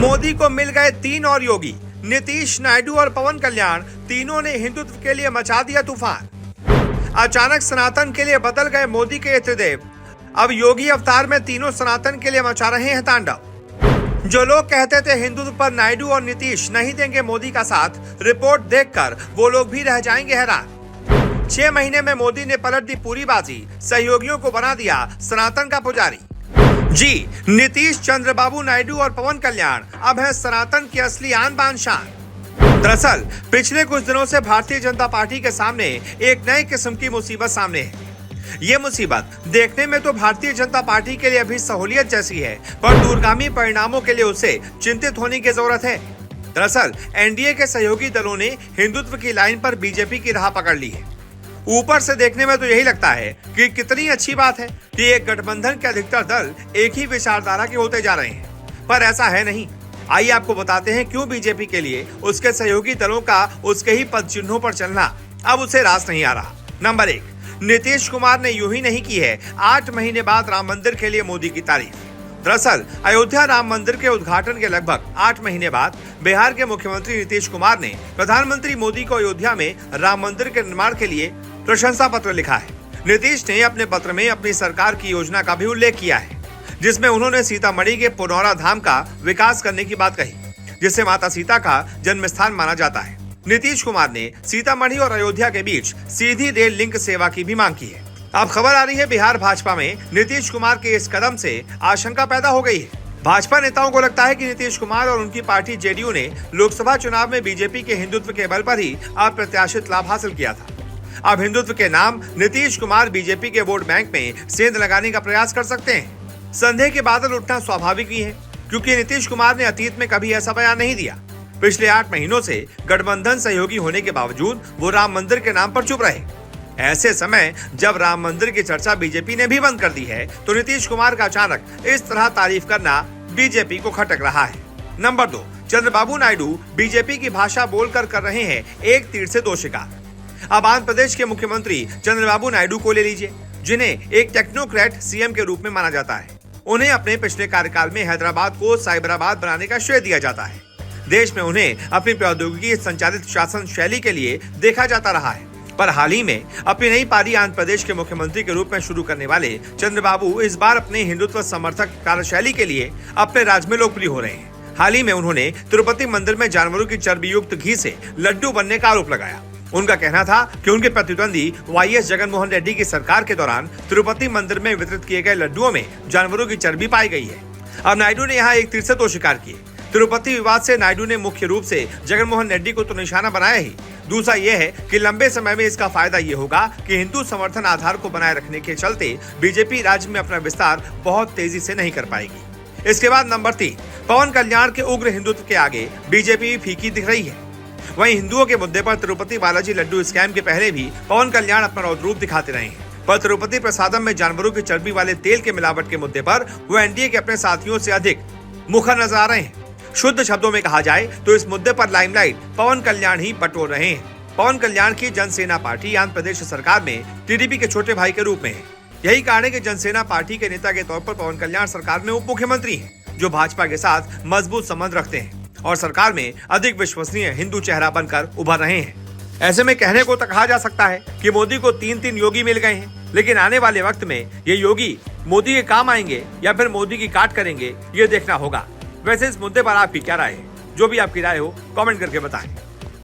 मोदी को मिल गए 3 और योगी। नीतीश, नायडू और पवन कल्याण तीनों ने हिंदुत्व के लिए मचा दिया तूफान। अचानक सनातन के लिए बदल गए मोदी के त्रिदेव। अब योगी अवतार में तीनों सनातन के लिए मचा रहे हैं तांडव। जो लोग कहते थे हिंदुत्व पर नायडू और नीतीश नहीं देंगे मोदी का साथ, रिपोर्ट देखकर वो लोग भी रह जाएंगे हैरान। 6 महीने में मोदी ने पलट दी पूरी बाजी, सहयोगियों को बना दिया सनातन का पुजारी। जी, नीतीश, चंद्रबाबू नायडू और पवन कल्याण अब है सनातन की असली आन बान शान। दरअसल पिछले कुछ दिनों से भारतीय जनता पार्टी के सामने एक नई किस्म की मुसीबत सामने है। ये मुसीबत देखने में तो भारतीय जनता पार्टी के लिए अभी सहूलियत जैसी है, पर दूरगामी परिणामों के लिए उसे चिंतित होने की जरूरत है। दरअसल एनडीए के सहयोगी दलों ने हिंदुत्व की लाइन पर बीजेपी की राह पकड़ ली है। ऊपर से देखने में तो यही लगता है कि कितनी अच्छी बात है कि एक गठबंधन के अधिकतर दल एक ही विचारधारा के होते जा रहे हैं, पर ऐसा है नहीं। आइए आपको बताते हैं क्यों बीजेपी के लिए उसके सहयोगी दलों का उसके ही पद चिन्हों पर चलना अब उसे रास नहीं आ रहा। नंबर 1, नीतीश कुमार ने यूं ही नहीं की है 8 महीने बाद राम मंदिर के लिए मोदी की तारीफ। दरअसल अयोध्या राम मंदिर के उद्घाटन के लगभग 8 महीने बाद बिहार के मुख्यमंत्री नीतीश कुमार ने प्रधानमंत्री मोदी को अयोध्या में राम मंदिर के निर्माण के लिए प्रशंसा पत्र लिखा है। नीतीश ने अपने पत्र में अपनी सरकार की योजना का भी उल्लेख किया है, जिसमें उन्होंने सीतामढ़ी के पुनौरा धाम का विकास करने की बात कही, जिसे माता सीता का जन्म स्थान माना जाता है। नीतीश कुमार ने सीतामढ़ी और अयोध्या के बीच सीधी रेल लिंक सेवा की भी मांग की है। अब खबर आ रही है बिहार भाजपा में नीतीश कुमार के इस कदम से आशंका पैदा हो गई है। भाजपा नेताओं को लगता है कि नीतीश कुमार और उनकी पार्टी जेडीयू ने लोकसभा चुनाव में बीजेपी के हिंदुत्व के बल पर ही अप्रत्याशित लाभ हासिल किया था। अब हिंदुत्व के नाम नीतीश कुमार बीजेपी के वोट बैंक में सेंध लगाने का प्रयास कर सकते हैं। संदेह के बादल उठना स्वाभाविक भी है, क्योंकि नीतीश कुमार ने अतीत में कभी ऐसा बयान नहीं दिया। पिछले 8 महीनों से गठबंधन सहयोगी होने के बावजूद वो राम मंदिर के नाम पर चुप रहे। ऐसे समय जब राम मंदिर की चर्चा बीजेपी ने भी बंद कर दी है, तो नीतीश कुमार का अचानक इस तरह तारीफ करना बीजेपी को खटक रहा है। नंबर 2, चंद्रबाबू नायडू बीजेपी की भाषा बोलकर कर रहे हैं एक तीर से 2 शिकार। अब आंध्र प्रदेश के मुख्यमंत्री चंद्रबाबू नायडू को ले लीजिए, जिन्हें एक टेक्नोक्रेट सीएम के रूप में माना जाता है। उन्हें अपने पिछले कार्यकाल में हैदराबाद को साइबराबाद बनाने का श्रेय दिया जाता है। देश में उन्हें अपनी प्रौद्योगिकी संचालित शासन शैली के लिए देखा जाता रहा है, पर हाल ही में अपनी नई पारी आंध्र प्रदेश के मुख्यमंत्री के रूप में शुरू करने वाले चंद्रबाबू इस बार अपने हिंदुत्व समर्थक कार्यशैली के लिए अपने राज्य में लोकप्रिय हो रहे हैं। हाल ही में उन्होंने तिरुपति मंदिर में जानवरों की चर्बी युक्त घी से लड्डू बनने का आरोप लगाया। उनका कहना था कि उनके प्रतिद्वंदी वाईएस जगनमोहन रेड्डी की सरकार के दौरान तिरुपति मंदिर में वितरित किए गए लड्डुओं में जानवरों की चर्बी पाई गई है। अब नायडू ने यहाँ एक तीर से 2 शिकार किए। तिरुपति विवाद से नायडू ने मुख्य रूप से जगनमोहन रेड्डी को तो निशाना बनाया ही, दूसरा यह है कि लंबे समय में इसका फायदा ये होगा कि हिंदू समर्थन आधार को बनाए रखने के चलते बीजेपी राज्य में अपना विस्तार बहुत तेजी से नहीं कर पाएगी। इसके बाद नंबर 3, पवन कल्याण के उग्र हिंदुत्व के आगे बीजेपी फीकी दिख रही है। वहीं हिंदुओं के मुद्दे पर तिरुपति बालाजी लड्डू स्कैम के पहले भी पवन कल्याण अपना रौद्र रूप दिखाते रहे हैं, पर तिरुपति प्रसादम में जानवरों की चर्बी वाले तेल के मिलावट के मुद्दे पर वो एनडीए के अपने साथियों से अधिक मुखर नजर आ रहे हैं। शुद्ध शब्दों में कहा जाए तो इस मुद्दे पर लाइमलाइट पवन कल्याण ही बटोर रहे हैं। पवन कल्याण की जनसेना पार्टी आंध्र प्रदेश सरकार में टीडीपी के छोटे भाई के रूप में है। यही कारण है कि जनसेना पार्टी के नेता के तौर पर पवन कल्याण सरकार में उप मुख्यमंत्री हैं, जो भाजपा के साथ मजबूत संबंध रखते हैं और सरकार में अधिक विश्वसनीय हिंदू चेहरा बनकर उभर रहे हैं। ऐसे में कहने को तो कहा जा सकता है कि मोदी को 3 योगी मिल गए हैं, लेकिन आने वाले वक्त में ये योगी मोदी के काम आएंगे या फिर मोदी की काट करेंगे, ये देखना होगा। वैसे इस मुद्दे पर आपकी क्या राय है? जो भी आपकी राय हो कमेंट करके बताएं।